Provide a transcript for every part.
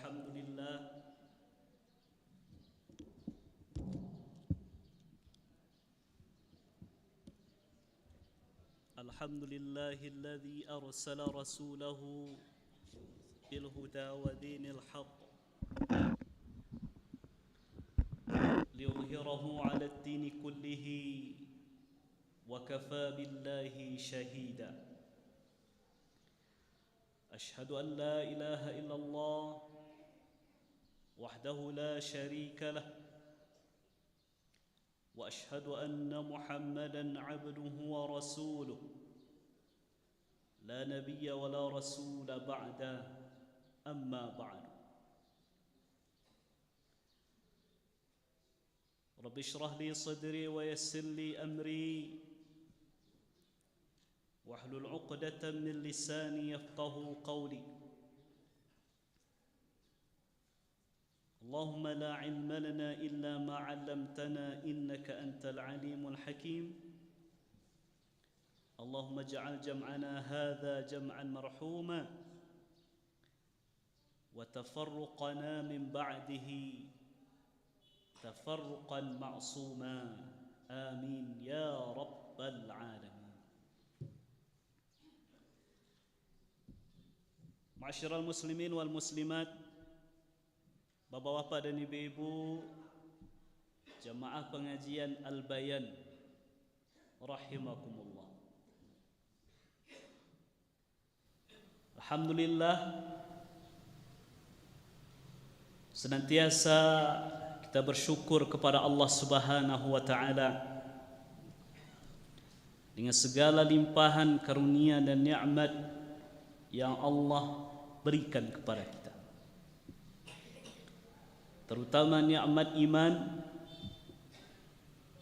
الحمد لله الذي أرسل رسوله بالهدى ودين الحق ليظهره على الدين كله وكفى بالله شهيدا أشهد أن لا إله إلا الله وحده لا شريك له وأشهد أن محمدًا عبده ورسوله لا نبي ولا رسول بعده أما بعد رب اشرح لي صدري ويسر لي أمري واحلل عقدة من لساني يفقه قولي اللهم لا علم لنا إلا ما علمتنا إنك أنت العليم الحكيم اللهم اجعل جمعنا هذا جمعا مرحوما وتفرقنا من بعده تفرقا معصوما آمين يا رب العالمين. Ma'asyiral muslimin wal muslimat, bapak-bapak dan ibu-ibu, jamaah pengajian Al-Bayan rahimakumullah. Alhamdulillah, senantiasa kita bersyukur kepada Allah Subhanahu wa taala dengan segala limpahan karunia dan nikmat yang Allah berikan kepada kita, terutama nikmat iman,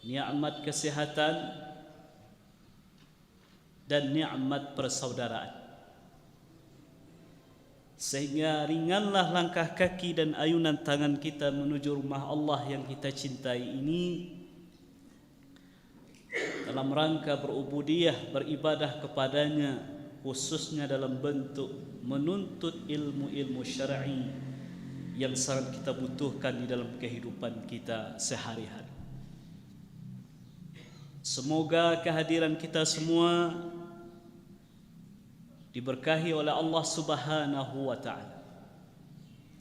nikmat kesehatan, dan nikmat persaudaraan, sehingga ringanlah langkah kaki dan ayunan tangan kita menuju rumah Allah yang kita cintai ini dalam rangka berubudiyah, beribadah kepadanya, khususnya dalam bentuk menuntut ilmu-ilmu syar'i yang sangat kita butuhkan di dalam kehidupan kita sehari-hari. Semoga kehadiran kita semua diberkahi oleh Allah Subhanahu wa taala.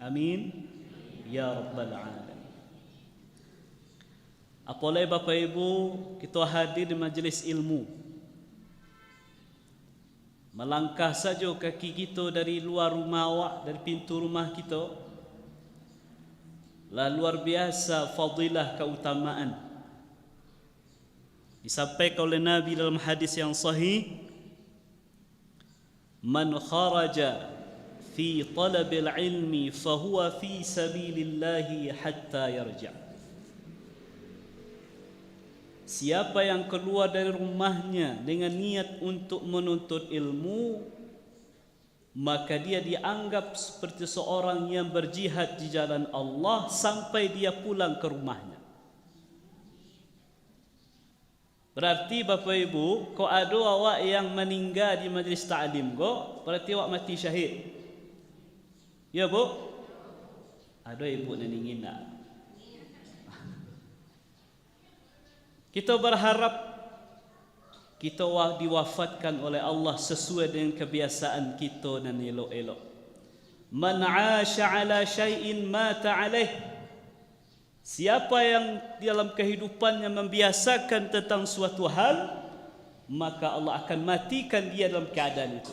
Amin ya rabbal alamin. Apalagi Bapak Ibu, kita hadir di majelis ilmu. Melangkah saja kaki kita dari luar rumah awak, dari pintu rumah kita, lah luar biasa fadilah keutamaan. Disampaikan oleh Nabi dalam hadis yang sahih, man kharaja fi talabil ilmi fahuwa fi sabilillahi hatta yarja'. Siapa yang keluar dari rumahnya dengan niat untuk menuntut ilmu, maka dia dianggap seperti seorang yang berjihad di jalan Allah sampai dia pulang ke rumahnya. Berarti Bapak Ibu, kau ada awak yang meninggal di majlis ta'lim kau, berarti awak mati syahid. Ya Bu? Ada ibu yang ingin nak. Kita berharap kita diwafatkan oleh Allah sesuai dengan kebiasaan kita dan elok-elok. Man 'asha 'ala syai'in mata 'alaih. Siapa yang dalam kehidupannya membiasakan tentang suatu hal, maka Allah akan matikan dia dalam keadaan itu.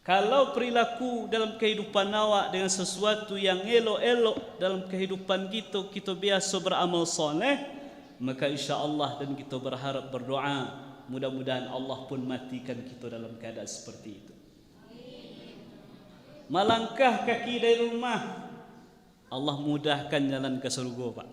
Kalau perilaku dalam kehidupan awak dengan sesuatu yang elok-elok dalam kehidupan kita, kita biasa beramal soleh, maka insya-Allah dan kita berharap berdoa, mudah-mudahan Allah pun matikan kita dalam keadaan seperti itu. Melangkah kaki dari rumah, Allah mudahkan jalan ke surga, Pak.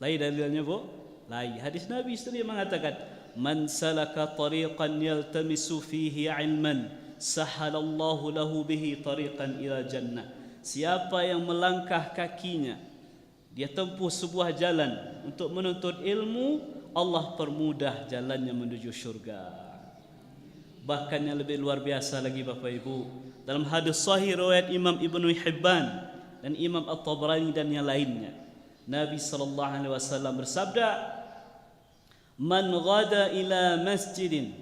Lain dalilnya, Bu? Lain. Hadis Nabi sendiri mengatakan, man salaka tariqan yaltamisu fihi ilman sahalallahu lahu bihi tariqan ila jannah. Siapa yang melangkah kakinya, dia tempuh sebuah jalan untuk menuntut ilmu, Allah permudah jalannya menuju syurga. Bahkan yang lebih luar biasa lagi Bapak Ibu, dalam hadis sahih riwayat Imam Ibnu Hibban dan Imam At-Tabrani dan yang lainnya, Nabi sallallahu alaihi wasallam bersabda, "Man ghada ila masjidin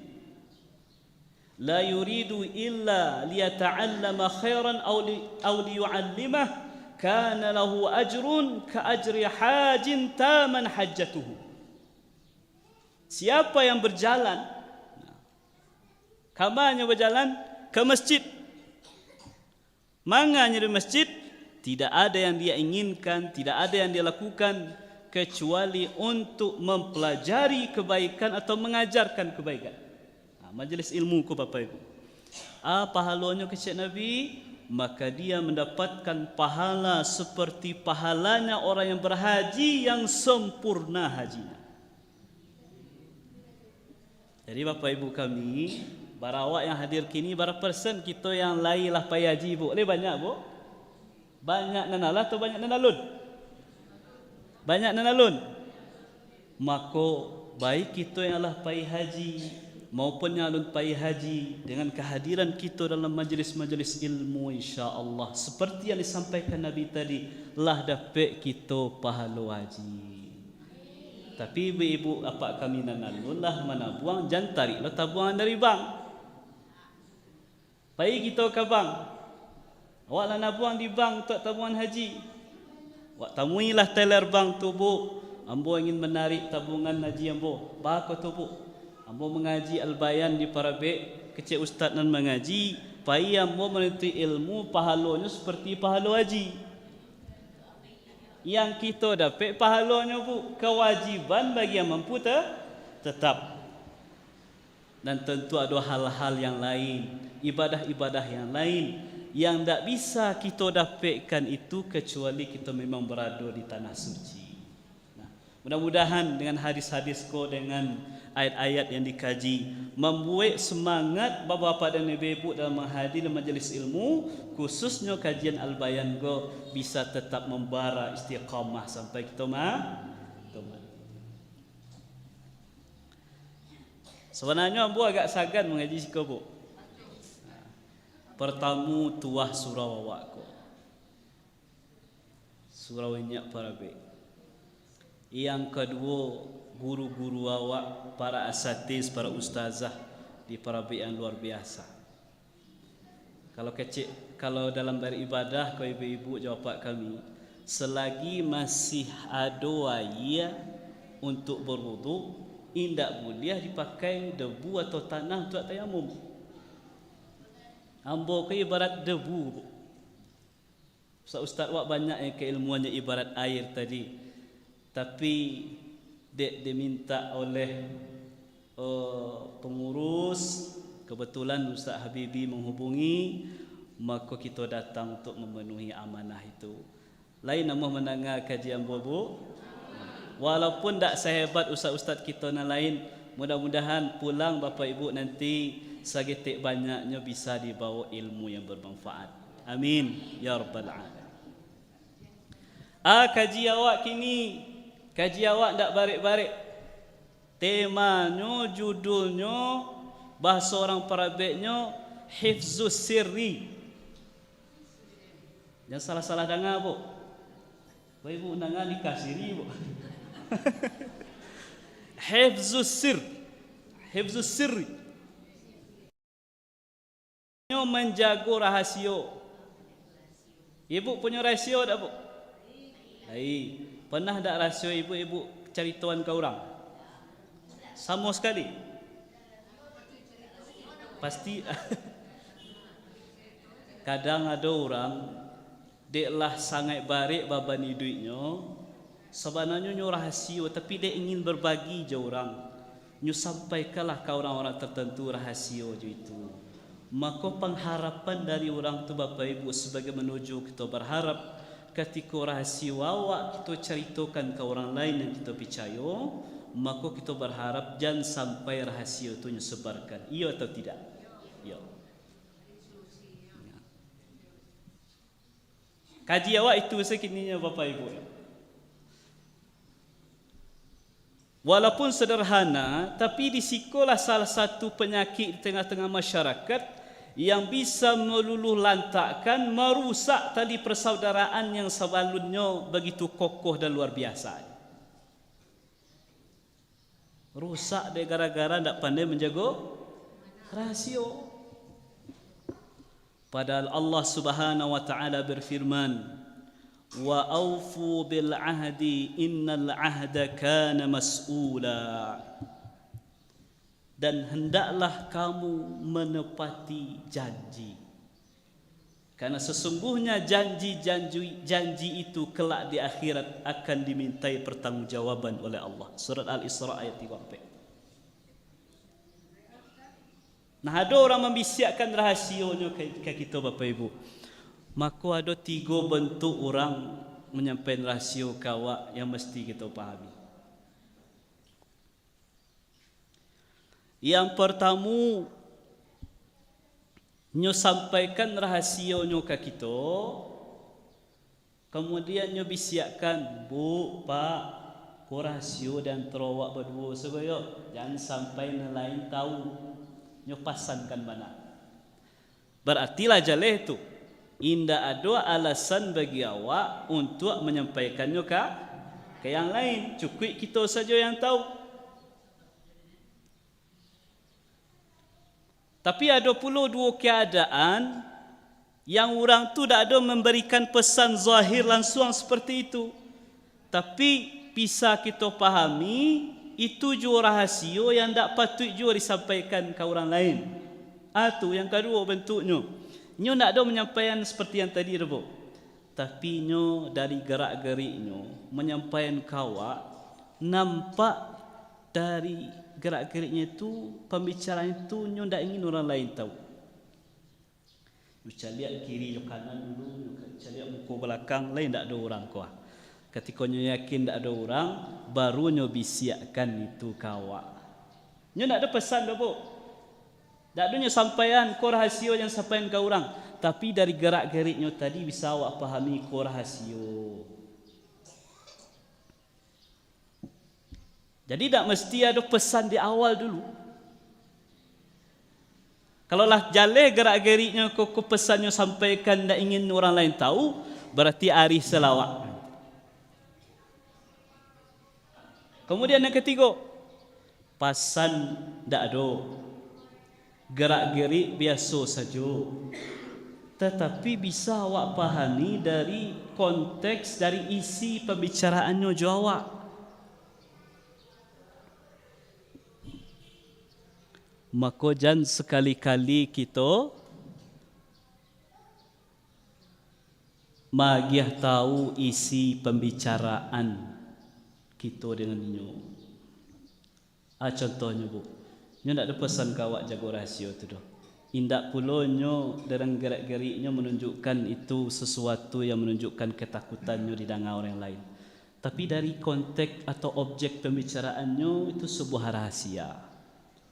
la yuridu illa liyata'allama khairan aw liyu'allimah kana lahu ajrun ka ajri hajin taman hajjatuhu." Siapa yang berjalan, kamarnya berjalan ke masjid, manganya di masjid, tidak ada yang dia inginkan, tidak ada yang dia lakukan kecuali untuk mempelajari kebaikan atau mengajarkan kebaikan. Majlis ilmu ku Bapak Ibu. Pahalanya kecil Nabi, maka dia mendapatkan pahala seperti pahalanya orang yang berhaji yang sempurna hajinya. Jadi Bapak Ibu kami, barawak yang hadir kini, berapa persen kita yang lain lah pai haji Bu? Boleh banyak Bu? Banyak nanalah atau banyak nanalun? Banyak nanalun. Maka baik kita yang lah pai haji maupun yang alun pai haji, dengan kehadiran kita dalam majlis-majlis ilmu, insya-Allah seperti yang disampaikan Nabi tadi, lah dapat kita pahala haji. Tapi ibu-ibu apa kami nanalun lah mana buang, jangan tarik lah tabungan dari bank. Pai kita ke bank, awak lah nak buang di bank untuk tabungan haji. Awak tamuilah teller bank tu Bu, ambo ingin menarik tabungan haji ambo. Bako tu Bu, ambo mengaji al-bayan di Parabek, kecil ustaz nan mengaji, pai ambo menuntut ilmu, pahalanya seperti pahala haji. Yang kita dapat pahalanya Bu, kewajiban bagi yang mampu tetap. Dan tentu ada hal-hal yang lain, ibadah-ibadah yang lain yang tak bisa kita dapatkan itu kecuali kita memang berada di tanah suci. Mudah-mudahan dengan hadis-hadis ko, dengan ayat-ayat yang dikaji, membuat semangat bapa-bapa dan ibu-ibu dalam menghadiri majlis ilmu, khususnya kajian Al-Bayan ko, bisa tetap membara istiqamah sampai kita Sebenarnya ambo agak sagan mengaji siko Bu. Pertama tuah surau awak ko, surau Nyak Parabek. Yang kedua, guru-guru awak, para asatiz, para ustazah di Parabek yang luar biasa. Kalau dalam beribadah, kau ibu-ibu jawab kami, selagi masih ada waya untuk berwudu, indak boleh dipakai debu atau tanah untuk tayamum. Ambo ke ibarat debu. Ustaz wak banyak yang keilmuannya ibarat air tadi. Tapi dek diminta oleh pengurus, kebetulan Ustaz Habibi menghubungi, maka kita datang untuk memenuhi amanah itu. Lain nama mendengar kajian bobo, walaupun tak sehebat ustaz-ustaz kita yang lain, mudah-mudahan pulang Bapak Ibu nanti segitik banyaknya bisa dibawa ilmu yang bermanfaat. Amin ya rabbal alamin. Kaji awak kini, kaji awak tak barik-barik. Temanya, judulnya, bahasa orang Parabeknya hifzus sirri. Jangan salah-salah dengar Bu. Bapak Ibu dengar nikah siri Bu. Hifzus sir, hifzus sirri, menjaga rahasia. Ibu punya rahasia tak Bu? Hai, pernah tak rahasia ibu cerituan ke orang? Sama sekali. Pasti. Kadang ada orang deklah sangat barik babani duitnya, sebenarnya nyu rahasia tapi dia ingin berbagi je orang. Nyu sampaikanlah ke orang-orang tertentu rahasia je itu. Maka pengharapan dari orang tu Bapak Ibu sebagai menuju kita berharap ketika rahasia awak kita ceritakan ke orang lain yang kita percaya, maka kita berharap jangan sampai rahasia itu nyebarkan. Iya atau tidak? Ya. Kaji awak itu sekininya Bapak Ibu. Walaupun sederhana, tapi disikolah salah satu penyakit di tengah-tengah masyarakat yang bisa meluluh lantakkan, merusak tali persaudaraan yang sebelumnya begitu kokoh dan luar biasa. Rusak dia gara-gara tak pandai menjaga rahsia. Padahal Allah Subhanahu wa taala berfirman, wa aufu bil ahdi innal ahda kana mas'ula. Dan hendaklah kamu menepati janji, karena sesungguhnya janji itu kelak di akhirat akan dimintai pertanggungjawaban oleh Allah. Surat Al-Isra ayat 34. Nah, ada orang membisikkan rahasianya ke kita Bapak Ibu. Maka ada 3 bentuk orang menyampaikan rahsia kawak yang mesti kita fahami. Yang pertama, nyo sampaikan rahasianya ke kita, kemudian nyo bisiakkan, Bu, Pak, ko rahsia dan terawak berdua sebaya jangan sampai nelayan tahu. Nyo pasankan mana. Berartilah jaleh itu indah ada alasan bagi awak untuk menyampaikannya ke yang lain. Cukup kita saja yang tahu. Tapi ada pula 2 keadaan yang orang tu tak ada memberikan pesan zahir langsung seperti itu. Tapi bisa kita pahami, itu juga rahasia yang tak patut juga disampaikan ke orang lain. Itu yang kedua bentuknya. Nyo nak ada menyampaikan seperti yang tadi rebo. Tapi nyo dari gerak-geriknya menyampaikan kawak, nampak dari gerak-geriknya itu, pembicaraan itu nyo tak ingin orang lain tahu. Nyo lihat kiri, nyo kanan dulu, nyo lihat muka belakang, lain tak ada orang kau. Ketika nyo yakin tak ada orang, baru nyo bisiakkan itu kawak. Nyo tak ada pesan dah, Bu. Tak ada nyo sampaikan ko rahsia yang sampaikan ke orang. Tapi dari gerak-gerik nyo tadi bisa awak pahami ko rahsia. Jadi tak mesti ada pesan di awal dulu. Kalau lah jaleh gerak-geriknya ko pesannya sampaikan tak ingin orang lain tahu, berarti arif selawat. Kemudian yang ketiga, pasan tak ada, gerak-gerik biasa saja. Tetapi bisa awak pahami dari konteks, dari isi pembicaraannya awak. Maka jangan sekali-kali kita magiah tahu isi pembicaraan kita dengan nyo. Contohnya, Bu, nyo nak ada pesan kawak jaga rahsia tu dah. Indak pula nyo dalam gerak-geriknya menunjukkan itu sesuatu yang menunjukkan ketakutannya di dengar orang lain. Tapi dari konteks atau objek pembicaraannya itu sebuah rahasia.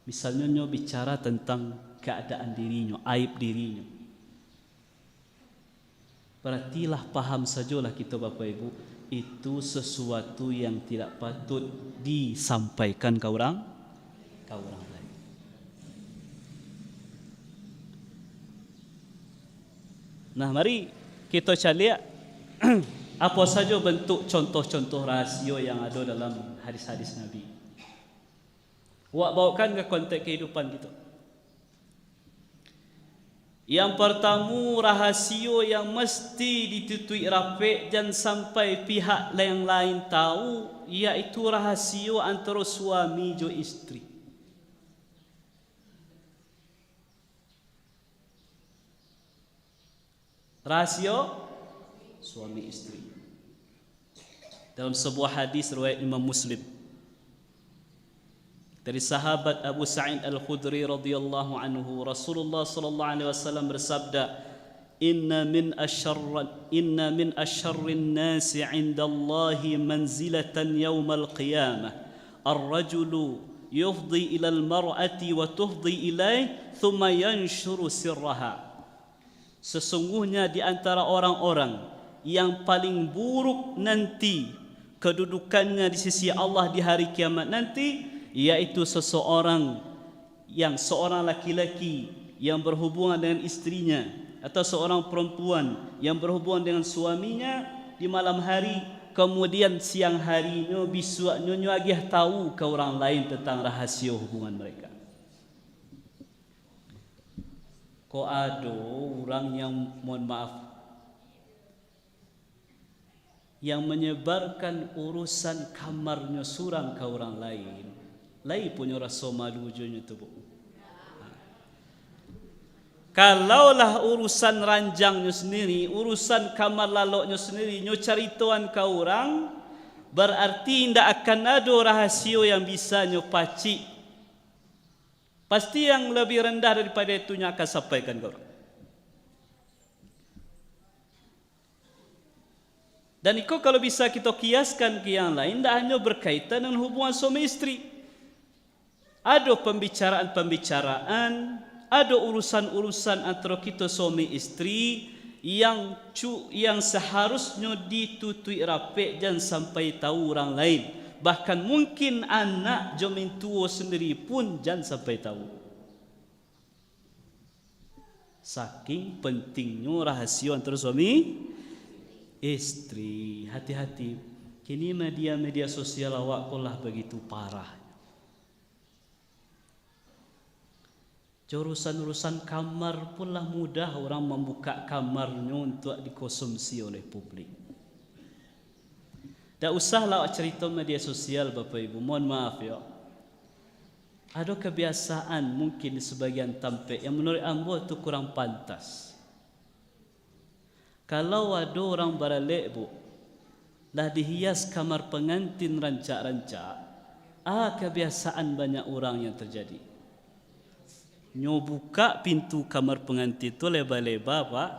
Misalnya nyo bicara tentang keadaan dirinya, aib dirinya. Berartilah paham sajalah kita Bapak Ibu, itu sesuatu yang tidak patut disampaikan ke orang lain. Nah, mari kita cari apa saja bentuk contoh-contoh rahsia yang ada dalam hadis-hadis Nabi. Wak bawakan ke konteks kehidupan kita. Yang pertama, rahsia yang mesti ditutui rapi dan sampai pihak yang lain tahu, iaitu rahsia antara suami dan isteri. Rahsia suami isteri. Dalam sebuah hadis riwayat Imam Muslim, dari sahabat Abu Sa'id Al-Khudri radhiyallahu anhu, Rasulullah sallallahu alaihi wasallam bersabda, inna min asyarrin nasi 'inda Allahi manzilatan yaumal qiyamah ar-rajulu yufdi ila al-mar'ati wa tufdi ilaihi thumma yanshuru sirraha. Sesungguhnya di antara orang-orang yang paling buruk nanti kedudukannya di sisi Allah di hari kiamat nanti, yaitu seorang laki-laki yang berhubungan dengan istrinya, atau seorang perempuan yang berhubungan dengan suaminya di malam hari, kemudian siang harinya bisuaknya agih tahu ke orang lain tentang rahasia hubungan mereka. Kok ada orang yang, mohon maaf, yang menyebarkan urusan kamarnya surang ke orang lain, lain punya rasa malu junya tu. Kalaulah urusan ranjangnya sendiri, urusan kamar laloknya sendiri, nyo caritoan ke orang, berarti tidak akan ada rahasia yang bisa nyo pacik. Pasti yang lebih rendah daripada itu nyo akan sampaikan ke orang. Dan itu kalau bisa kita kiaskan ke yang lain, tidak hanya berkaitan dengan hubungan suami istri. Ada pembicaraan, ada urusan-urusan antara kita suami istri yang seharusnya ditutui rapi dan sampai tahu orang lain. Bahkan mungkin anak jamin tua sendiri pun jangan sampai tahu. Saking pentingnya rahasia antara suami istri. Hati-hati, kini media sosial awak pula begitu parah. Urusan kamar pula mudah orang membuka kamarnya untuk dikonsumsi oleh publik. Tak usahlah awak cerita media sosial Bapak Ibu, mohon maaf ya. Ada kebiasaan mungkin di sebagian tampik yang menurut ambo itu kurang pantas. Kalau ada orang baralek bu, lah dihias kamar pengantin rancak-rancak, kebiasaan banyak orang yang terjadi. Nyo buka pintu kamar pengantin itu lebar-lebar pak,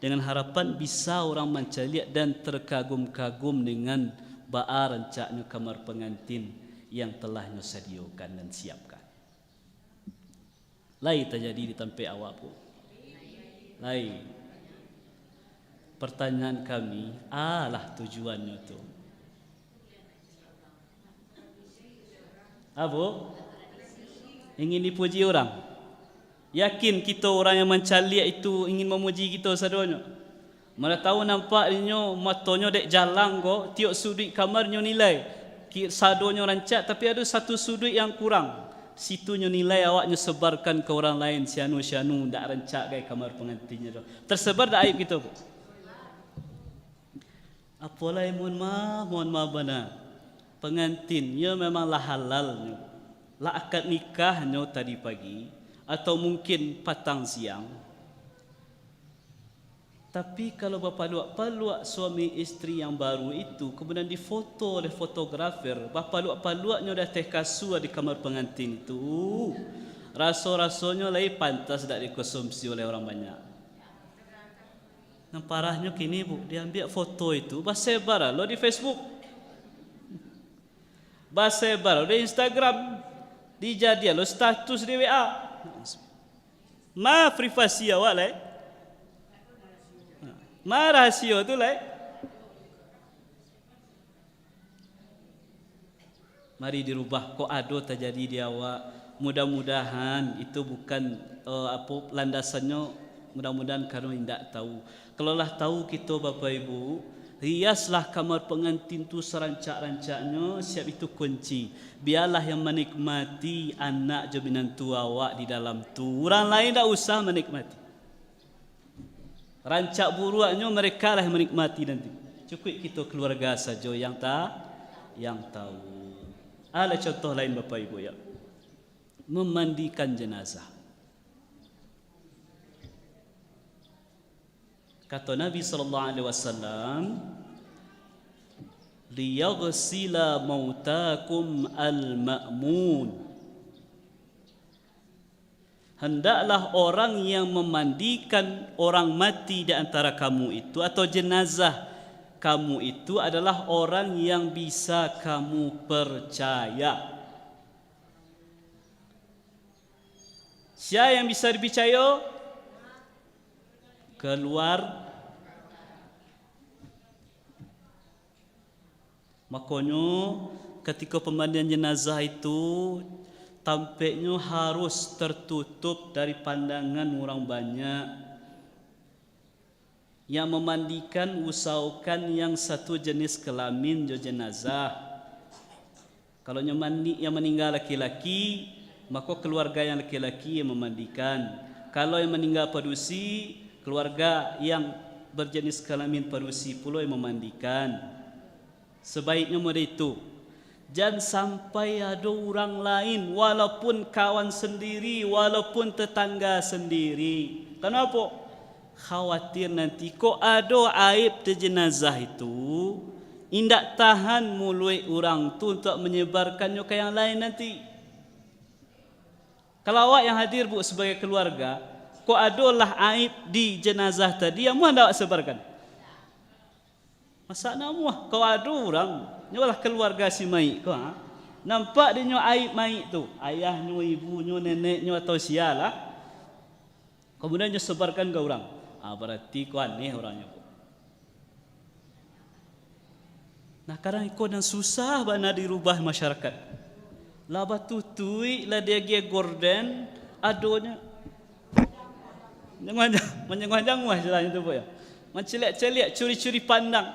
dengan harapan bisa orang mencaliak dan terkagum-kagum dengan ba'a rancaknya kamar pengantin yang telah nyo sediakan dan siapkan. Lai terjadi di tempat awak bu. Lai. Pertanyaan kami, lah tujuannya tu. Apa? Ingin dipuji orang. Yakin kita orang yang mencaliak itu ingin memuji kita sadonya. Mana tahu nampaknya matanya dek jalan kok, tiok sudut kamarnya nilai. Sadonya rancak tapi ada satu sudut yang kurang. Situnya nilai awaknya sebarkan ke orang lain, sianu-sianu ndak rancak kayak kamar pengantinnya tu. Tersebar dak aib kita, Bu? Apalah mohon maaf benar. Pengantinnya memanglah halalnya. Lah akad nikahnya tadi pagi atau mungkin patang siang. Tapi kalau bapak-luak suami istri yang baru itu kemudian difoto oleh fotografer, bapak-luaknya dah teh kasut di kamar pengantin itu, rasanya lagi pantas tak dikonsumsi oleh orang banyak. Yang parahnya kini bu, diambil foto itu, basebar lo di Facebook, basebar lo di Instagram, dijadian lo status di WA, privasi awak lah. Rahasia tu lah. Mari dirubah. Kok ada terjadi di awak. Mudah-mudahan itu bukan landasannya. Mudah-mudahan karena tidak tahu. Kalau lah tahu kita Bapak Ibu, hiaslah kamar pengantin tu serancak-rancaknya. Siap itu kunci. Biarlah yang menikmati anak jaminan tua awak di dalam tu. Orang lain tak usah menikmati. Rancak buruaknya mereka lah yang menikmati nanti. Cukup kita keluarga saja yang tahu. Ada contoh lain Bapak Ibu ya. Memandikan jenazah. Kata Nabi SAW, liyaghsila mautakum al-ma'mun. Hendaklah orang yang memandikan orang mati di antara kamu itu atau jenazah kamu itu adalah orang yang bisa kamu percaya. Siapa yang bisa dipercaya? Makanya ketika pemandian jenazah itu tampaknya harus tertutup dari pandangan orang banyak. Yang memandikan usahakan yang satu jenis kelamin jo jenazah. Kalau yang meninggal laki-laki, maka keluarga yang laki-laki yang memandikan. Kalau yang meninggal parusi, keluarga yang berjenis kelamin parusi pula yang memandikan. Sebaiknya model itu. Jangan sampai ada orang lain, walaupun kawan sendiri, walaupun tetangga sendiri. Kenapa? Khawatir nanti kok ada aib di jenazah itu, indak tahan mulut orang tu untuk menyebarkannya ke yang lain nanti. Kalau awak yang hadir bu sebagai keluarga, kok adalah aib di jenazah tadi, yang muah tak sebarkan? Masa nak muah? Kau ada orang, nyolah keluarga si mayit kau, ha? Nampak dia nyo aib mayit tu, ayahnya, ibunya, neneknya atau sialah. Kemudian dia sebarkan ke orang. Berarti kau aneh orangnya. Nah, kadang ikut dan susah bana dirubah masyarakat. Lah batu tui, lah dia gorden, adonya. Menjang-jang wah jalan itu ya. Menceliak-celiak, curi-curi pandang.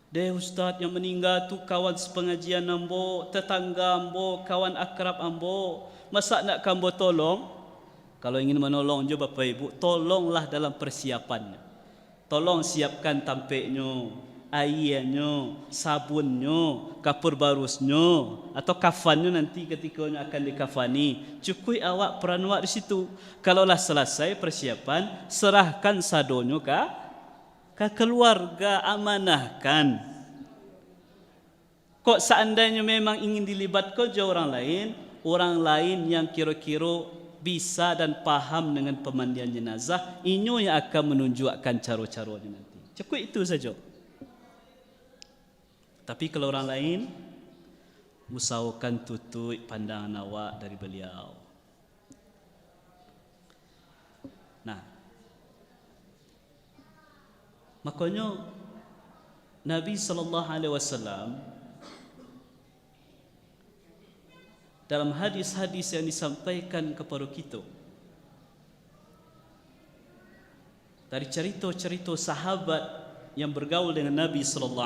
Deh ustaz yang meninggal tu kawan sepengajian ambo, tetangga ambo, kawan akrab ambo. Masa nak kambo tolong? Kalau ingin menolong je Bapak Ibu, tolonglah dalam persiapannya. Tolong siapkan tampeknya, airnya, sabunnya, kapur barusnya, atau kafannya nanti ketika akan dikafani. Cukup awak peran awak di situ. Kalaulah selesai persiapan, serahkan sadonyo ke keluarga, amanahkan. Kok seandainya memang ingin dilibatkan je orang lain yang kira-kira bisa dan paham dengan pemandian jenazah, inyo yang akan menunjukkan cara-caranya nanti. Cukup itu saja. Tapi kalau orang lain, usahakan tutup pandangan awak dari beliau. Nah, makanya Nabi SAW dalam hadis-hadis yang disampaikan kepada kita, dari cerita-cerita sahabat yang bergaul dengan Nabi SAW,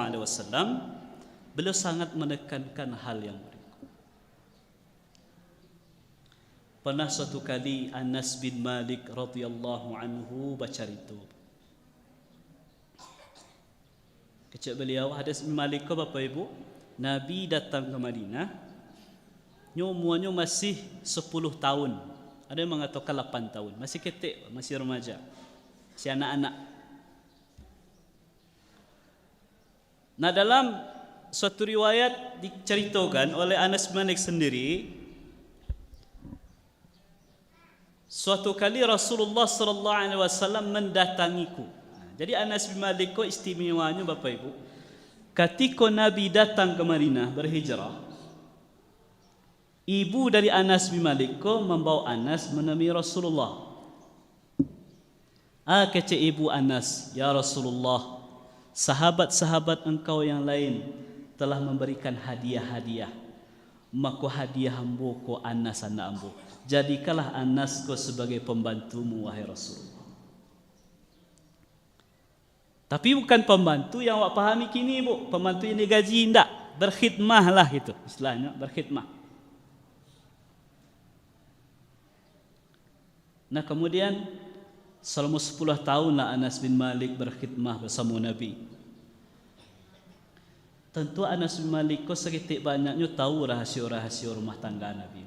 beliau sangat menekankan hal yang berikut. Pernah suatu kali Anas bin Malik radhiyallahu anhu bercerita. Kecik beliau, Anas bin Malik ko Bapak Ibu, Nabi datang ke Madinah, umurnya masih 10 tahun. Ada yang mengatakan 8 tahun. Masih ketik, masih remaja. Masih anak-anak. Nah, dalam suatu riwayat diceritakan oleh Anas bin Malik sendiri, suatu kali Rasulullah SAW mendatangiku. Jadi Anas bin Malik ko istimewanya Bapak Ibu, ketika Nabi datang ke Madinah berhijrah, ibu dari Anas bin Malik ko membawa Anas menemui Rasulullah. Kata ibu Anas, ya Rasulullah, sahabat-sahabat engkau yang lain telah memberikan hadiah-hadiah. Maka hadiah ambo ko Anas anak ambo. Jadikanlah Anas ko sebagai pembantumu wahai Rasulullah. Tapi bukan pembantu yang awak pahami kini bu, pembantu yang digaji tidak, berkhidmah lah itu istilahnya, berkhidmah. Nah, kemudian selama 10 tahunlah Anas bin Malik berkhidmah bersama Nabi. Tentu Anas bin Malik ko segitik banyaknya tahu rahasia-rahasia rumah tangga Nabi.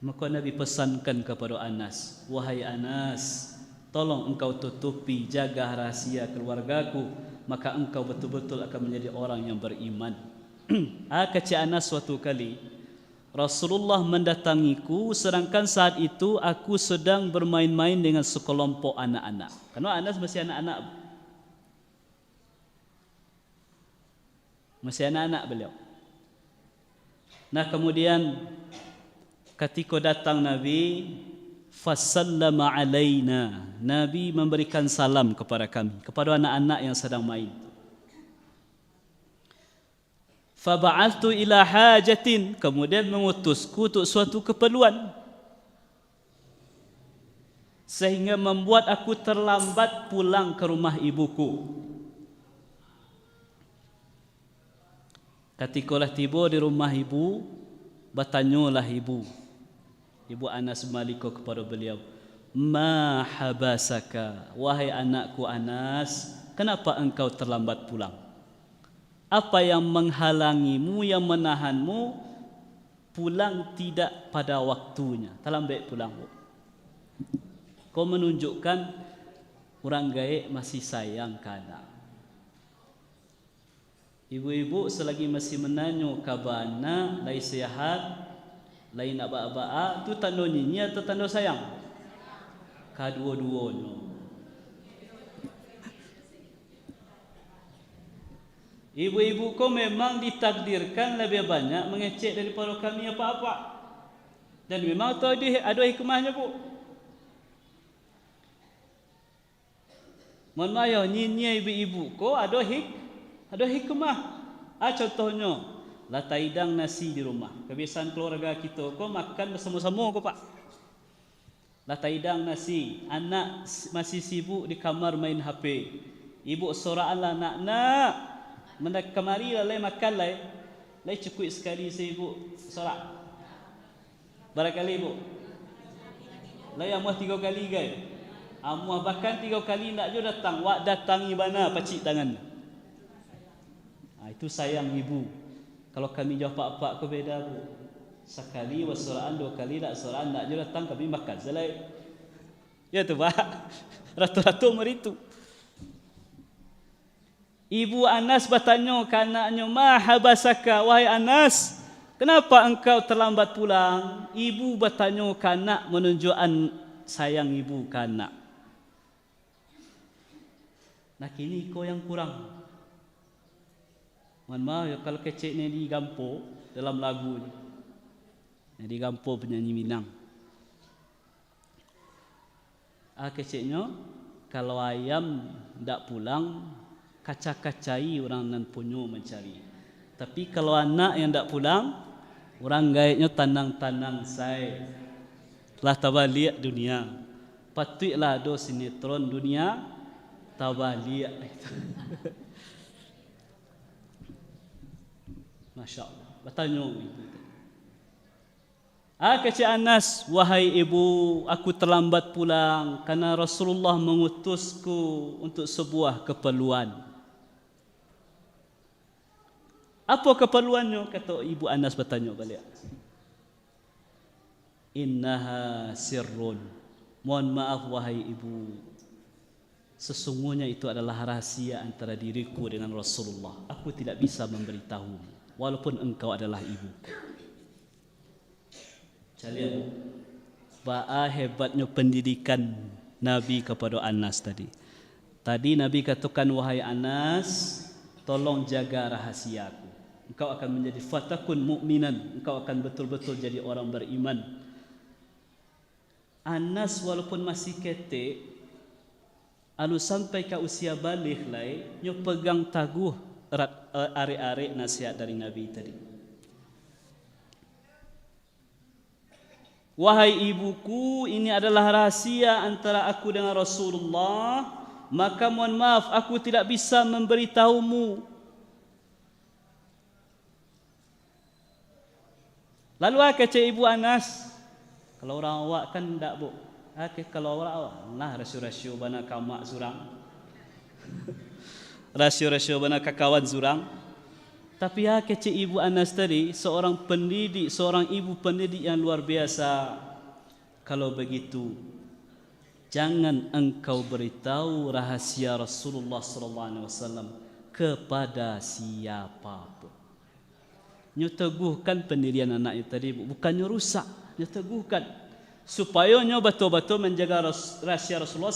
Maka Nabi pesankan kepada Anas, wahai Anas, tolong engkau tutupi, jaga rahasia keluargaku, maka engkau betul-betul akan menjadi orang yang beriman. Kata Anas suatu kali, Rasulullah mendatangiku sedangkan saat itu aku sedang bermain-main dengan sekelompok anak-anak. Karena Anas masih anak-anak. Masih anak-anak beliau. Nah, kemudian ketika datang Nabi, fasallama alaina. Nabi memberikan salam kepada kami, kepada anak-anak yang sedang main. Faba'altu ila hajatin, kemudian mengutusku untuk suatu keperluan, sehingga membuat aku terlambat pulang ke rumah ibuku. Katikalah tiba di rumah ibu, bertanyalah ibu Anas Maliko kepada beliau, ma habasaka, wahai anakku Anas, kenapa engkau terlambat pulang? Apa yang menghalangimu, yang menahanmu pulang tidak pada waktunya? Terlambat pulang. Kau menunjukkan orang gaib masih sayang ke anak. Ibu-ibu selagi masih menanya kabar anak, lain sihat, lain nak ba'a-ba'a, tu tanda nyanyi atau tanda sayang? Kedua-duanya. Ibu-ibu kau memang ditakdirkan lebih banyak mengecek daripada kami apa-apa. Dan memang tu ada hikmahnya, Bu. Mohon maaf ya, nyinyai ibu-ibu kau ada hikmah. Contohnya, latai hidang nasi di rumah. Kebiasaan keluarga kita kau makan bersama-sama kau, Pak. Latai hidang nasi, anak masih sibuk di kamar main HP. Ibu soraanlah nak. Mendak kemari lah makan lah. Cukup sekali si ibu sorak. Barangkali ibu. Amuah 3 kali kan. Amuah bahkan 3 kali nak je datang. Wak datangi mana pacik tangan. Itu sayang ibu. Kalau kami jawab apa-apa ke beda, Bu. Sekali wasoraan, 2 kali tak soraan nak je datang kami makan selai. Ya tu, Pak. Ratu-ratu meritu. Ibu Anas bertanya ke anaknya, ma habasaka, wahai Anas, kenapa engkau terlambat pulang? Ibu bertanya ke anak menunjukkan sayang ibu ke anak. Nah kini kau yang kurang. Mohon maaf ya, kalau kecek ni digampo dalam lagu ni. Yang digampo penyanyi Minang. Keceknya, kalau ayam tak pulang, kaca-kacai orang nan punyo mencari. Tapi kalau anak yang tak pulang, orang gaibnya tanang-tanang saya. Telah tabaliak dunia. Patutlah ada sinetron dunia tabaliak itu. Masya Allah. Bertanya itu. Kata Anas, wahai ibu, aku terlambat pulang karena Rasulullah mengutusku untuk sebuah keperluan. Apa keperluannya? Kata ibu Anas bertanya balik. Innaha sirrun. Mohon maaf wahai ibu. Sesungguhnya itu adalah rahasia antara diriku dengan Rasulullah. Aku tidak bisa memberitahu walaupun engkau adalah ibu. Lihat ba'a hebatnya pendidikan Nabi kepada Anas tadi. Tadi Nabi katakan, wahai Anas, tolong jaga rahasiaku. Engkau akan menjadi fatakun mu'minan. Engkau akan betul-betul jadi orang beriman. Anas walaupun masih ketek, lalu sampai ke usia balik lai, nyo pegang taguh are-are nasihat dari Nabi tadi. Wahai ibuku, ini adalah rahasia antara aku dengan Rasulullah. Maka mohon maaf, aku tidak bisa memberitahumu. Lalu kata ibu Anas, kalau orang awak kan tak, Bu. Kalau orang awak, nah rasio-rasio bana kamak surang. Rasio-rasio bana kakawan surang. Tapi kata ibu Anas tadi, seorang pendidik, seorang ibu pendidik yang luar biasa. Kalau begitu, jangan engkau beritahu rahasia Rasulullah SAW kepada siapapun. Nyeteguhkan pendirian anaknya tadi, bukannya rusak, nyeteguhkan supaya nyo betul-betul menjaga rahasia Rasulullah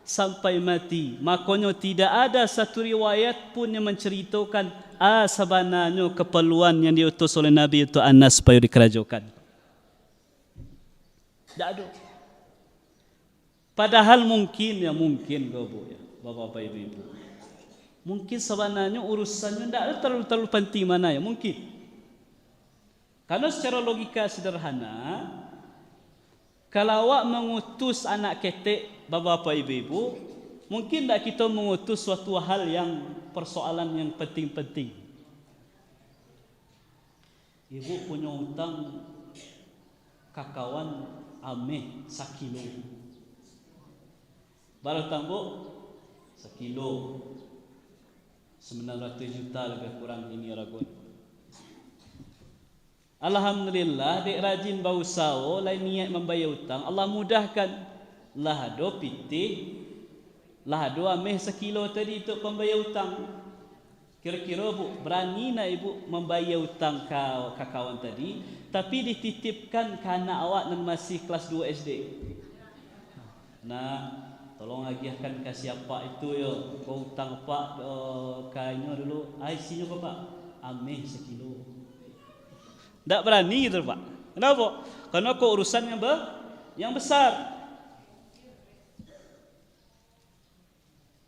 sampai mati. Makanya tidak ada satu riwayat pun yang menceritakan sebenarnya keperluan yang diutus oleh Nabi itu Anas supaya dikerajakan. Tidak ada. Padahal mungkin kau, Bu, ya, Bapak-bapak, Ibu-ibu. Mungkin sebenarnya urusannya tidak terlalu penting mana ya, mungkin. Karena secara logika sederhana, kalau awak mengutus anak ketek bapak-bapak ibu-ibu, mungkin tidak kita mengutus suatu hal yang persoalan yang penting-penting. Ibu punya hutang kakawan ameh 1 kilo. Baru tambah 1 kilo 900 juta lebih kurang ini ragun. Alhamdulillah dek rajin berusaha lain niat membayar hutang, Allah mudahkan. Lah do pitih, lah do ameh 1 kilo tadi untuk membayar hutang. Kira-kira bu, berani nak ibu membayar hutang kawan tadi, tapi dititipkan ke anak awak yang masih kelas 2 SD. Nah, tolong agihkan ke siapa itu yo, kau hutang pak kayaknya dulu, IC-nya bapak, ameh 1 kilo. Tak berani gitu pak. Kenapa? Karena kau urusan yang besar.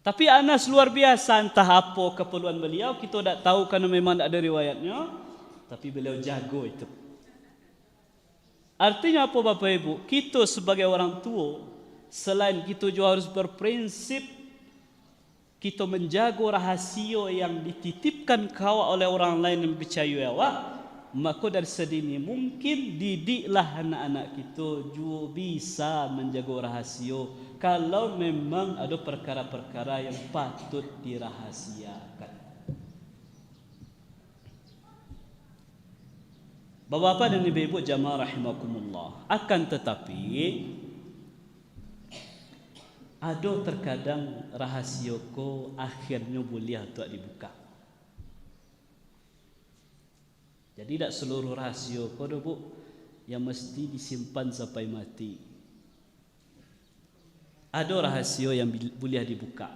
Tapi Anas luar biasa, entah apa keperluan beliau, kita tak tahu karena memang tak ada riwayatnya. Tapi beliau jago itu. Artinya apa Bapak Ibu? Kita sebagai orang tua, selain kita juga harus berprinsip, kita menjaga rahasia yang dititipkan kau oleh orang lain yang percaya awak, maka dari sedini mungkin didiklah anak-anak kita juga bisa menjaga rahasia kalau memang ada perkara-perkara yang patut dirahasiakan. Bapak-bapak dan ibu-ibu jamaah rahimakumullah, akan tetapi ada terkadang rahasia ko akhirnya boleh untuk dibuka. Jadi tak seluruh rahasia ko bu yang mesti disimpan sampai mati. Ada rahasia yang boleh dibuka.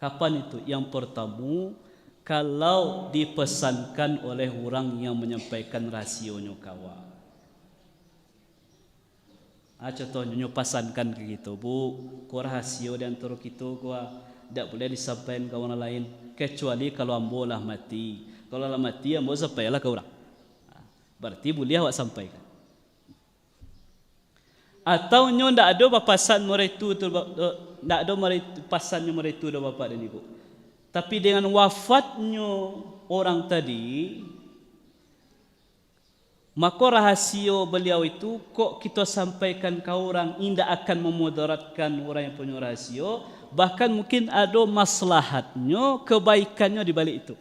Kapan itu? Yang pertama, kalau dipesankan oleh orang yang menyampaikan rahasianya kawan. Contohnya nyo pesankan ke kita, bu, ko rahasia di antara kita ko tidak boleh disampaikan ke orang lain kecuali kalau ambo lah mati. Kalau lah mati ambo sampailah ke orang. Berarti boleh awak sampaikan. Atau nyo ndak ada papasan mereka tu, ndak ada pasannya mereka tu bapak dan ibu. Tapi dengan wafatnya orang tadi, maka rahasia beliau itu kok kita sampaikan ke orang, tidak akan memudaratkan orang yang punya rahasia, bahkan mungkin ada maslahatnya, kebaikannya di balik itu.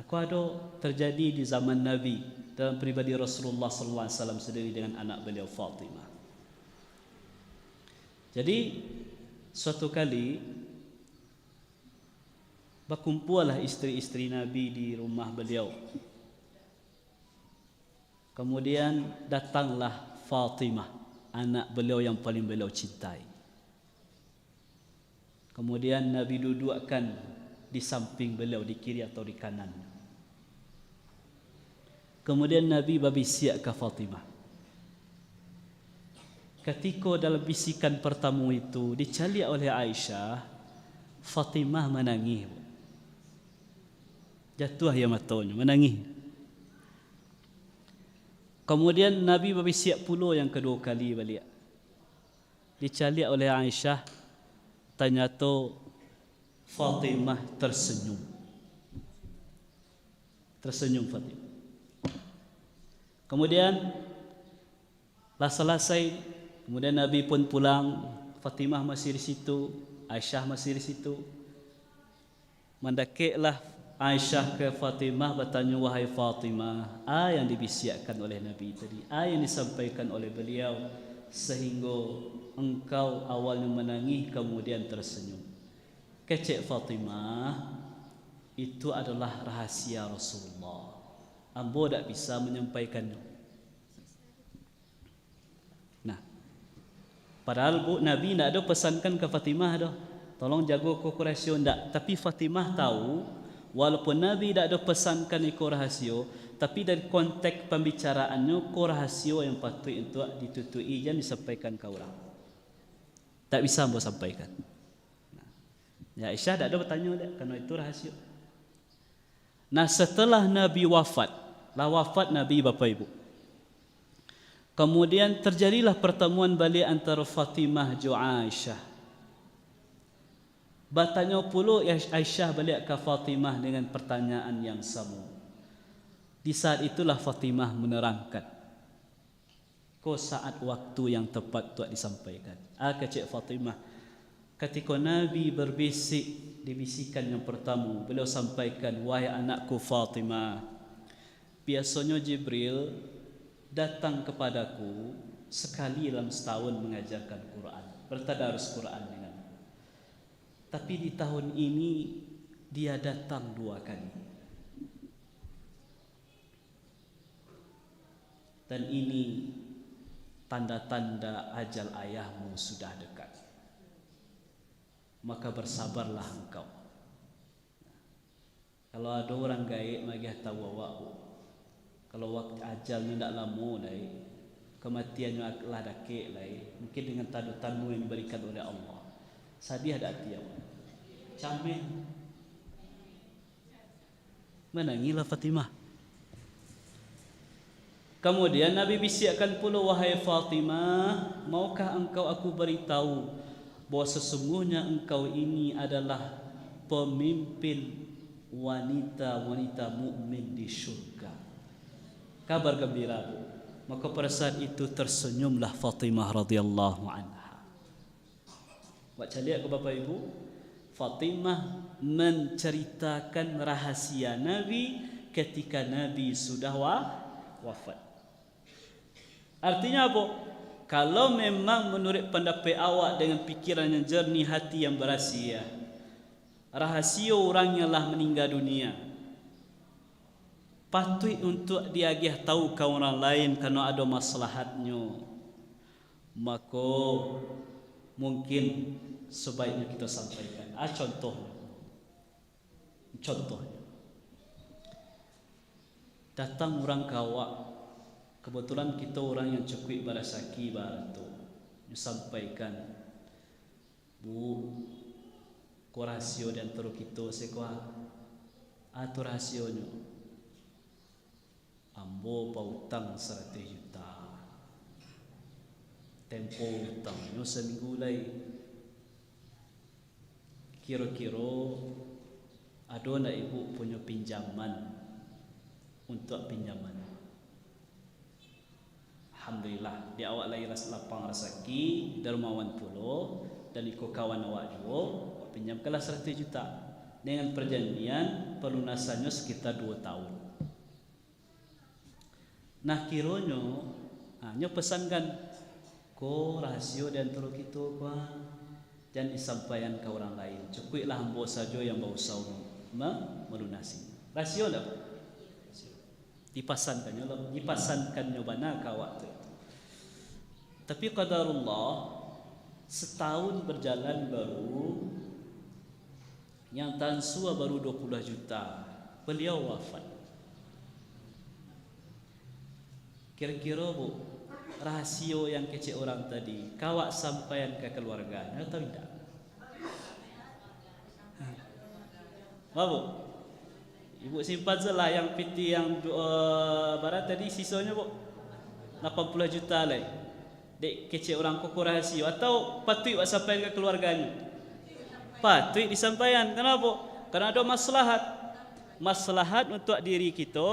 Aku ada terjadi di zaman Nabi dalam pribadi Rasulullah sallallahu alaihi wasallam sendiri dengan anak beliau Fatimah. Jadi suatu kali berkumpullah istri-istri Nabi di rumah beliau. Kemudian datanglah Fatimah, anak beliau yang paling beliau cintai. Kemudian Nabi dudukkan di samping beliau, di kiri atau di kanan. Kemudian Nabi berbisiak ke Fatimah. Ketika dalam bisikan pertama itu dicali oleh Aisyah, Fatimah menangis. Jatuh ya matanya, menangis. Kemudian Nabi berbisiak pula yang kedua kali balik. Dicali oleh Aisyah, ternyata Fatimah tersenyum. Tersenyum Fatimah. Kemudian lah selesai, kemudian Nabi pun pulang, Fatimah masih di situ, Aisyah masih di situ. Mendekatlah Aisyah ke Fatimah bertanya, wahai Fatimah, apa yang dibisiakkan oleh Nabi tadi, apa yang disampaikan oleh beliau sehingga engkau awalnya menangis kemudian tersenyum. Kecek Fatimah, itu adalah rahasia Rasulullah. Ambo tak bisa menyampaikannya. Nah, padahal bu Nabi tak ada pesankan ke Fatimah dah, tolong jaga kau rahasia tak. Tapi Fatimah tahu, walaupun Nabi tak ada pesankan ikut rahasia, tapi dari konteks pembicaraannya, kau rahasia yang patut untuk ditutui dan disampaikan ke orang. Tak bisa hamba sampaikan. Ya Aisyah tak ada bertanya dia kerana itu rahsia. Nah setelah Nabi wafat, wafat Nabi bapa ibu. Kemudian terjadilah pertemuan balik antara Fatimah dan Aisyah. Bertanya pula Aisyah balik ke Fatimah dengan pertanyaan yang sama. Di saat itulah Fatimah menerangkan. Ko saat waktu yang tepat untuk disampaikan. Kecik Fatimah, ketika Nabi berbisik di bisikan yang pertama, beliau sampaikan, wahai anakku Fatimah, biasanya Jibril datang kepadaku sekali dalam setahun mengajarkan Quran, bertadarus Quran denganku. Tapi di tahun ini dia datang 2 kali. Dan ini tanda-tanda ajal ayahmu sudah dekat. Maka bersabarlah engkau. Kalau ada orang gaib magih tahu awakmu. Kalau waktu ajalnya tidak lama lagi, kematiannya adalah dakik lagi, mungkin dengan tanda-tanda yang diberikan oleh Allah. Sadih ada hati awak. Camen. Menangilah Fatimah. Kemudian Nabi bisikkan pula, wahai Fatimah, maukah engkau aku beritahu bahawa sesungguhnya engkau ini adalah pemimpin wanita-wanita mukmin di syurga. Kabar gembira. Maka pada saat itu tersenyumlah Fatimah radhiyallahu anha. Baca lihat ke Bapak Ibu, Fatimah menceritakan rahasia Nabi ketika Nabi sudah wafat. Artinya apa? Kalau memang menurut pendapat awak dengan pikiran yang jernih, hati yang berahsia, rahasia orangnya lah meninggal dunia, patut untuk diagih tahu ke orang lain kerana ada maslahatnya, maka mungkin sebaiknya kita sampaikan. Contohnya datang orang kawak, kebetulan kita orang yang cukup barasaki baratu, sampaikan, Bu, ko rahsia di antara kita sekua atur rahasionya. Ambo pautang 100 juta. Tempo hutangnya seminggu lagi. Kira-kira ada nak ibu punya pinjaman untuk pinjaman. Alhamdulillah, di awak lagi lapang rezeki, dermawan pula, dan ikut kawan awak juga, pinjamkanlah 100 juta dengan perjanjian pelunasannya sekitar 2 tahun. Nah kiranya, hanya pesankan, ko rahsia di antara kita, jangan disampaikan ke orang lain. Cukuplah hamba saja yang berusaha melunasi. Rahsia tak? Dipasankannya bana kawak tu. Tapi qadarullah, setahun berjalan baru, yang tansua baru 20 juta, beliau wafat. Kira-kira Bu, rahsia yang kecil orang tadi, kawak sampaikan ke keluarga, atau tidak? Bu, Ibu simpan salah yang piti yang barat tadi, sisanya Bu 80 juta lagi. Dek kecil orang koko rahsia, atau patut sampai ke keluarganya? Patut disampaikan. Kenapa? Karena ada maslahat. Maslahat untuk diri kita,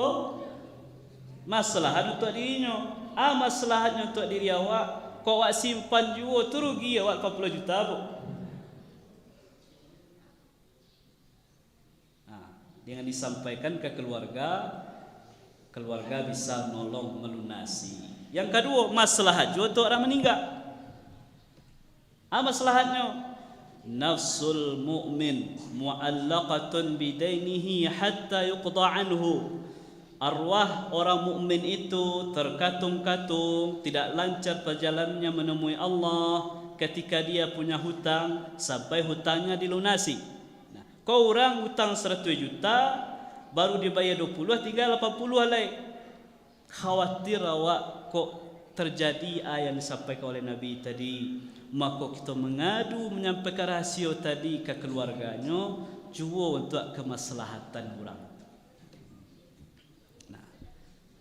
maslahat untuk dirinya. Maslahatnya untuk diri awak, kau awak simpan juga tu rugi awak 40 juta Bu. Dengan disampaikan ke keluarga, keluarga bisa nolong melunasi. Yang kedua, maslahat juga untuk orang meninggal. Maslahatnya, nafsul mu'min mu'allaqatun bidainihi hatta yuqda anhu. Arwah orang mukmin itu terkatung-katung, tidak lancar perjalanannya menemui Allah ketika dia punya hutang sampai hutangnya dilunasi. Kau orang hutang 100 juta, baru dibayar 20, tinggal 80 lagi. Khawatir awak kok terjadi yang disampaikan oleh Nabi tadi, maka kita mengadu menyampaikan rahsia tadi ke keluarganya jua untuk kemaslahatan orang. Nah,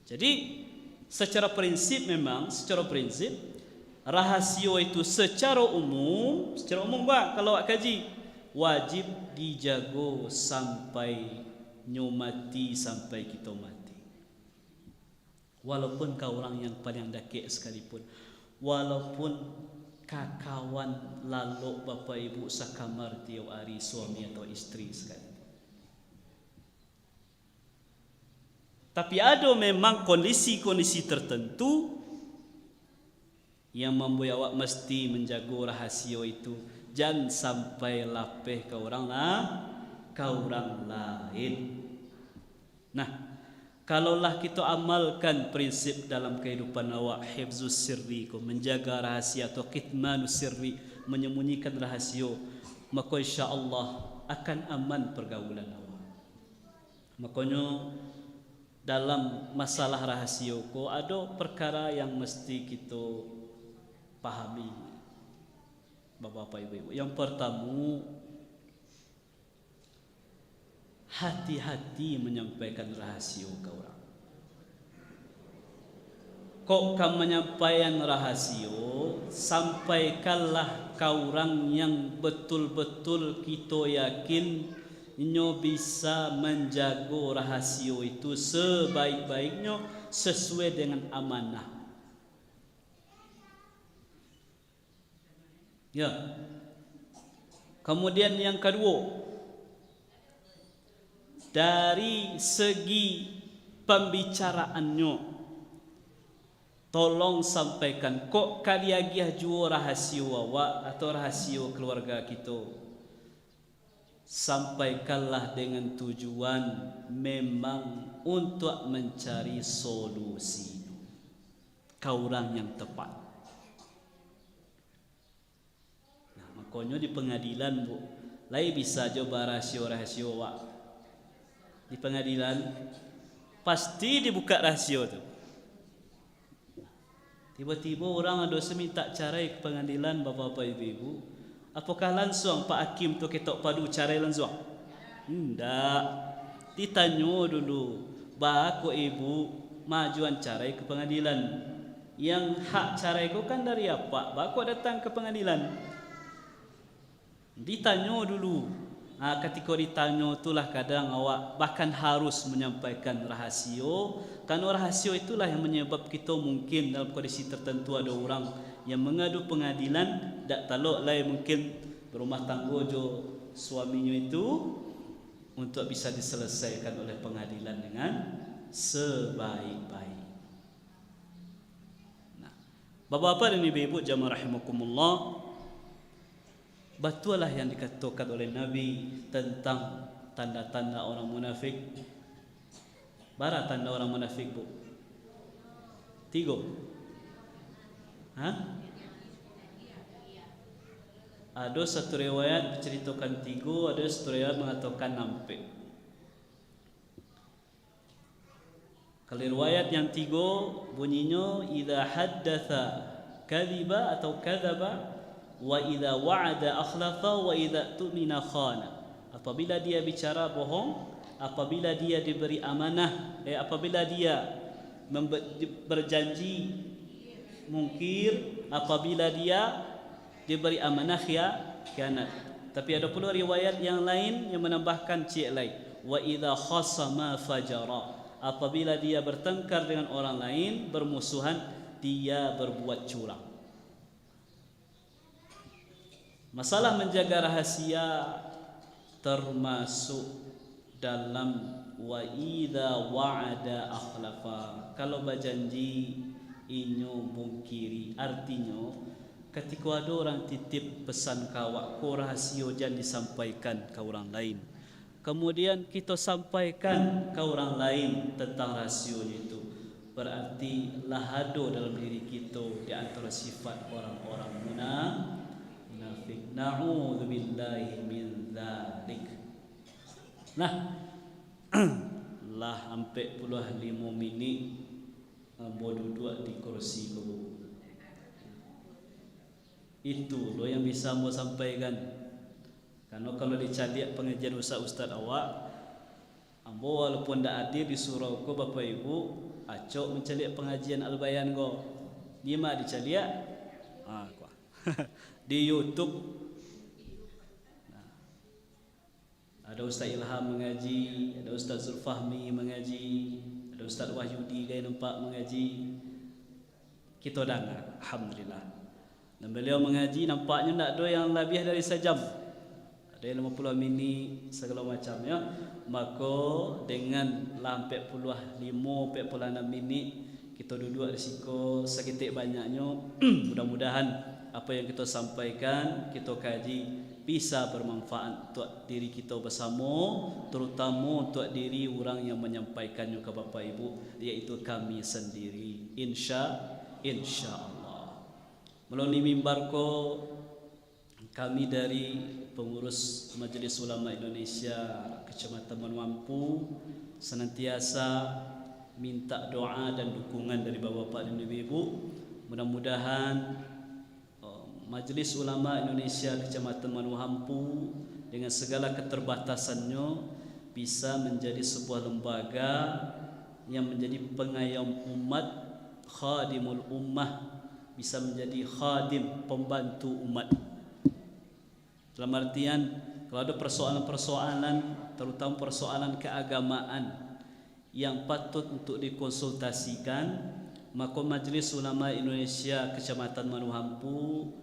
jadi secara prinsip rahsia itu secara umum kalau awak kaji wajib dijaga sampai nyomati, sampai kita mati. Walaupun kau orang yang paling dekat sekalipun, walaupun kakawan lalu bapa ibu sakamar tiap hari, suami atau istri sekalipun. Tapi ada memang kondisi-kondisi tertentu yang membuat awak mesti menjaga rahsia itu, jangan sampai lapeh ke orang lain. Nah, kalaulah kita amalkan prinsip dalam kehidupan awak, hifzus sirri, menjaga rahasia atau kitmanus sirri, menyembunyikan rahasia, maka insya-Allah akan aman pergaulan awak. Makanya dalam masalah rahasia ada perkara yang mesti kita pahami, Bapak Ibu. Yang pertama, hati-hati menyampaikan rahasia ke orang. Kok kamu menyampaikan rahasia, sampaikanlah ke orang yang betul-betul kita yakin nyo bisa menjaga rahasia itu sebaik-baiknya sesuai dengan amanah. Ya. Kemudian yang kedua, dari segi pembicaraannya, tolong sampaikan. Kok kaliagiah jua rahasia awak atau rahasia keluarga kita, sampaikanlah dengan tujuan memang untuk mencari solusi ke orang yang tepat. Nah, makanya di pengadilan bu, lai bisa coba rahasia-rahasia awak. Di pengadilan pasti dibuka rahasia tu. Tiba-tiba orang ada minta cerai ke pengadilan, bapak-bapak ibu-ibu, apakah langsung Pak Hakim tu ketok padu cerai langsung? Tidak. Ditanya dulu, bako ibu majuan cerai ke pengadilan. Yang hak cerai ko kan dari apa? Bako datang ke pengadilan. Ditanya dulu. Ketika ditanya itulah kadang awak bahkan harus menyampaikan rahasia, karena rahasia itulah yang menyebab kita mungkin dalam kondisi tertentu ada orang yang mengadu pengadilan, tak talok lai mungkin berumah tangga jo suaminya itu untuk bisa diselesaikan oleh pengadilan dengan sebaik-baik. Nah, bapak-bapak dan ibu-ibu jamaah rahimakumullah, betullah yang dikatakan oleh Nabi tentang tanda-tanda orang munafik. Bara tanda orang munafik bu? 3. Ada satu riwayat menceritakan 3, ada satu riwayat mengatakan 6. Kalau riwayat yang 3 bunyinya idza haddatsa kadhiba atau kadzaba wa idza wa'ada akhlafa wa idza tu'mina khana. Apabila dia bicara bohong, apabila dia diberi amanah, apabila dia berjanji mungkir, apabila dia diberi amanah khianat. Tapi ada pula riwayat yang lain yang menambahkan cik lain, wa idza khasama fajara. Apabila dia bertengkar dengan orang lain, bermusuhan, dia berbuat curang. Masalah menjaga rahasia termasuk dalam wa idza wa'ada akhlafa. Kalau berjanji inyo mungkiri, artinya ketika ada orang titip pesan kawak ko rahasia jangan disampaikan ke orang lain, kemudian kita sampaikan ke orang lain tentang rahasianya itu, berarti lahado dalam diri kita di antara sifat orang-orang munafik. Na'udzubillahi min dzalik. Nah, lah sampai 5 minit ambo duduk di kursi kau. Itu lo yang bisa ambo sampaikan. Karena kalau dicaliak pengajian ustaz awak, ambo walaupun tak hadir di surau ko Bapak Ibu, acok mencaliak pengajian Al-Bayan ko. Di mana dicaliak? Di YouTube. Ada Ustaz Ilham mengaji, ada Ustaz Zulfahmi mengaji, ada Ustaz Wahyudi gaya nampak mengaji. Kita dengar, alhamdulillah. Dan beliau mengaji nampaknya tak ada yang lebih dari sejam. Ada yang 50 minit segala macamnya. Maka dengan 45 46 minit kita duduk di situ seketik banyaknya. Mudah-mudahan apa yang kita sampaikan, kita kaji bisa bermanfaat untuk diri kita bersama, terutama untuk diri orang yang menyampaikannya ke Bapak Ibu, iaitu kami sendiri. Insya-Allah. Melalui mimbar ko, kami dari pengurus Majelis Ulama Indonesia Kecamatan Manumampu senantiasa minta doa dan dukungan dari Bapak-bapak dan Ibu-ibu. Mudah-mudahan Majelis Ulama Indonesia Kecamatan Manumampu dengan segala keterbatasannya bisa menjadi sebuah lembaga yang menjadi pengayom umat, khadimul ummah, bisa menjadi khadim, pembantu umat. Dalam artian kalau ada persoalan-persoalan, terutama persoalan keagamaan yang patut untuk dikonsultasikan, maka Majelis Ulama Indonesia Kecamatan Manumampu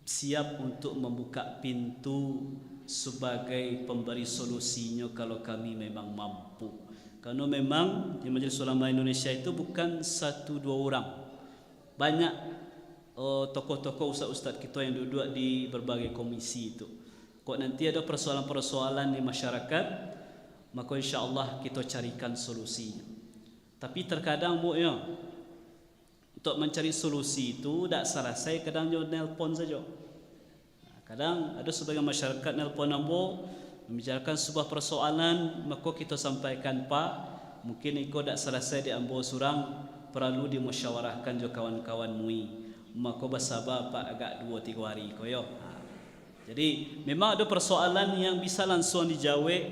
siap untuk membuka pintu sebagai pemberi solusinya kalau kami memang mampu. Karena memang di Majelis Ulama Indonesia itu bukan 1-2 orang. Banyak tokoh-tokoh ustaz-ustaz kita yang duduk di berbagai komisi itu. Kok nanti ada persoalan-persoalan di masyarakat, maka insya-Allah kita carikan solusinya. Tapi terkadang ya, untuk mencari solusi itu tak selesai, kadang dia nelpon saja. Kadang ada sebagian masyarakat nelpon ambo membicarakan sebuah persoalan, maka kita sampaikan, Pak, mungkin iko tak selesai di ambo surang, perlu dimusyawarahkan jo kawan-kawan mui. Maka bersabar Pak agak 2-3 hari koyo. Jadi memang ada persoalan yang bisa langsung dijawab,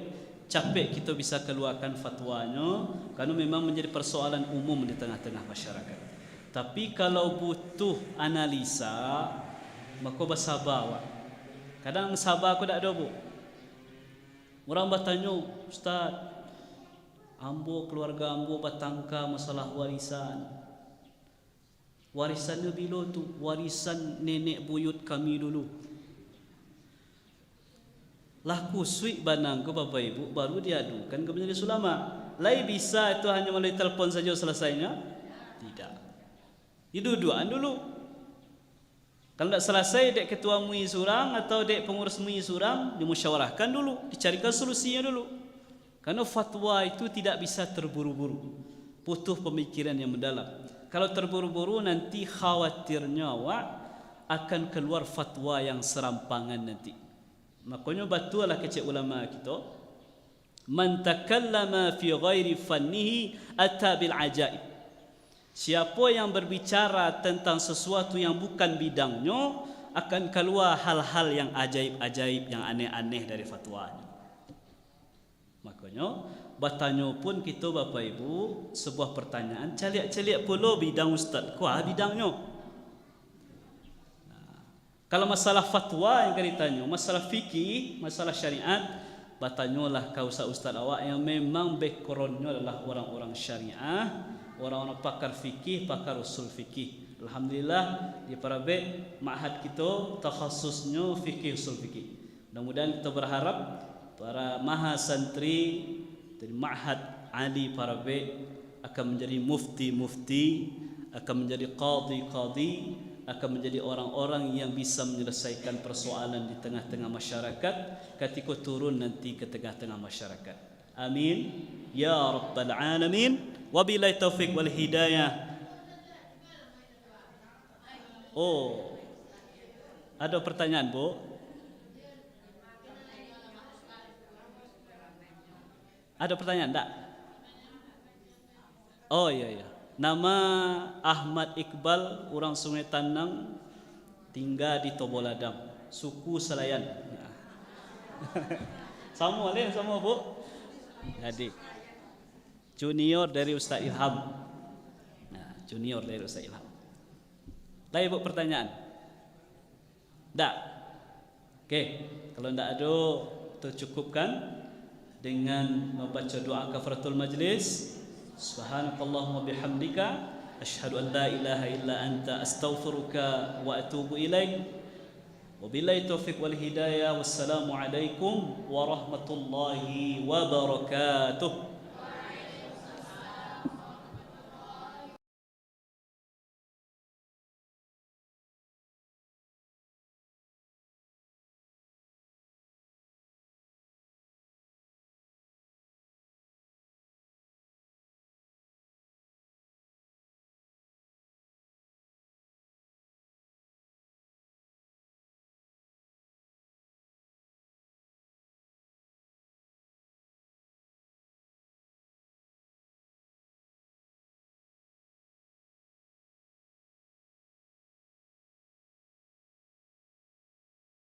capek kita bisa keluarkan fatwanya, karena memang menjadi persoalan umum di tengah-tengah masyarakat. Tapi kalau butuh analisa, maka bersabar. Kadang sabar aku tak ada bu. Orang bertanya, Ustaz, ambo keluarga ambo bertangka masalah warisan. Warisannya bila tu? Warisan nenek buyut kami dulu. Laku suik banang ke Bapak Ibu, baru diadukan ke Majelis Ulama. Lai bisa itu hanya melalui telefon saja selesainya? Tidak. Didudukan dulu. Kalau tidak selesai dek ketua MUI surang atau dek pengurus MUI surang, dimusyawarahkan dulu, dicarikan solusinya dulu. Karena fatwa itu tidak bisa terburu-buru, butuh pemikiran yang mendalam. Kalau terburu-buru nanti khawatirnya awak akan keluar fatwa yang serampangan nanti. Makanya batulah kecil ulama kita, man takallama fi ghairi fannihi ata bil ajaib. Siapa yang berbicara tentang sesuatu yang bukan bidangnya akan keluar hal-hal yang ajaib-ajaib, yang aneh-aneh dari fatwanya. Makanya bertanya pun kita Bapak Ibu sebuah pertanyaan, celiak-celiak pula bidang ustaz, kuah bidangnya. Kalau masalah fatwa yang kami tanya, masalah fikih, masalah syariat, bertanyalah kau ustaz awak yang memang backgroundnya adalah orang-orang syariah, orang-orang pakar fikih, pakar usul fikih. Alhamdulillah di Parabek ma'had kita takhasusnya fikih usul fikih. Mudah-mudahan kita berharap para mahasantri dari Ma'had Ali Parabek akan menjadi mufti-mufti, akan menjadi qadhi-qadhi, akan menjadi orang-orang yang bisa menyelesaikan persoalan di tengah-tengah masyarakat ketika turun nanti ke tengah-tengah masyarakat. Amin ya rabbal alamin. Wabillahi taufik wal hidayah. Oh, ada pertanyaan Bu? Ada pertanyaan tak? Oh iya iya. Nama Ahmad Iqbal, orang Sungai Tanang, tinggal di Toboladam, suku Selayan. Sama lain sama Bu. Jadi junior dari Ustaz Ilham. Nah, junior dari Ustaz Ilham. Lain Bu pertanyaan? Tak. Oke, kalau tidak ada, tercukupkan dengan membaca doa kafaratul majlis. Subhanakallahumma bihamdika asyhadu an la ilaha illa anta astaghfiruka wa atubu ilaik. Wabillahi taufiq wal hidayah. Wassalamu alaikum warahmatullahi wabarakatuh.